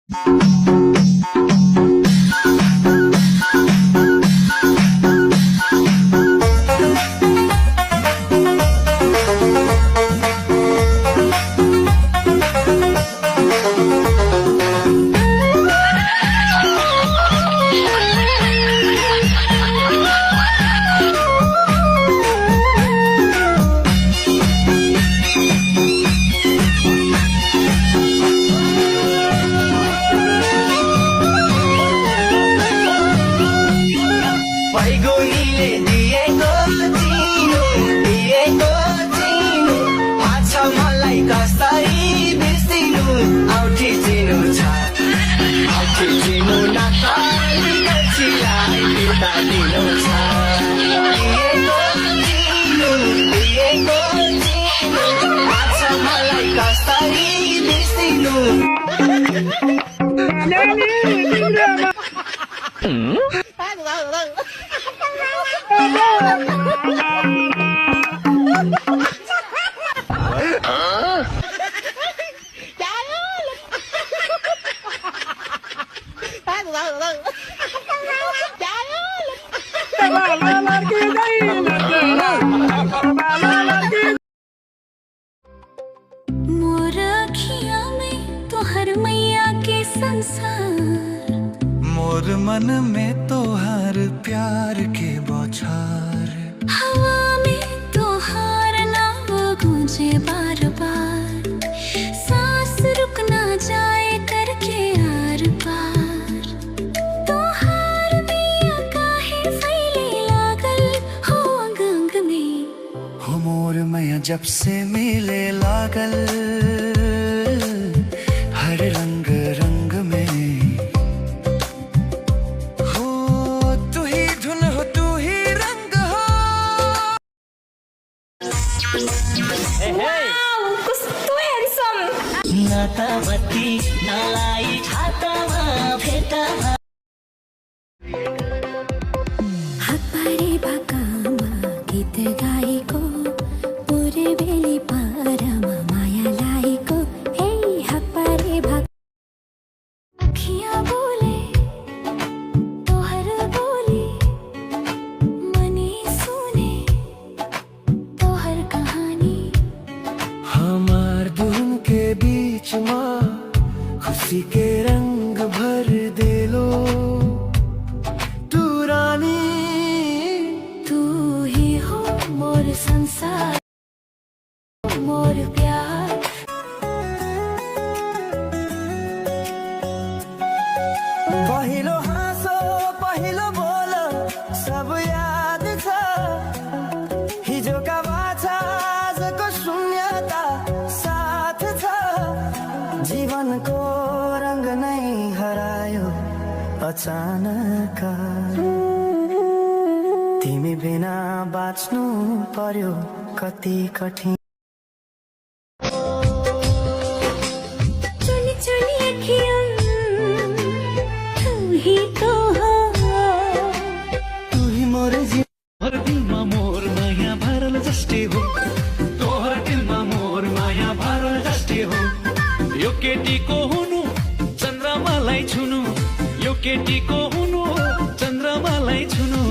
More अखियाँ में तो हर मैया के संसार, मोर मन में तो हर प्यार के बौछार, हवा में तो हार नाम गूंजे बार बार, सांस रुक ना जाए करके आर पार। तो हार मैया काहे फैले लागल हो अंग अंग में, हो मोर मैया जब से मिले लागल हर रंग रंग में। हो तू ही धुन हो, तू ही रंग हो। कस्तो ह्यान्डसम, नतावती नलाई छातामा भेटामा हातपारे भाकामा गीत गाएको, पुरे बेली पारमा माया लागेको। हे हातपारे भाका अखियाँ बोले तोहर बोली, मने सुने तोहर कहानी। हमार धुन के बीच माँ खुशी के रंग भर दे लो तू रानी। तू ही हो मोर संसार, मोर प्यार। पहिलो हाँसो पहिलो बोलो सब याद छ, हिजोका बाछा आजको शून्यता साथ छ। जीवनको रंग नै हरायो अचानक, तिमी बिना बाँच्नु पर्यो कति कठिन। चुनी चुनी अखियाँ तू ही तो हो, तू ही मोर तोहर दिलमा मोर माया भरल जस्टे हो, तोहर दिलमा मोर माया भरल जस्टे हो। यो केटीको हुनु चन्द्रमालाई छुनु, यो केटीको हुनु चन्द्रमालाई छुनु।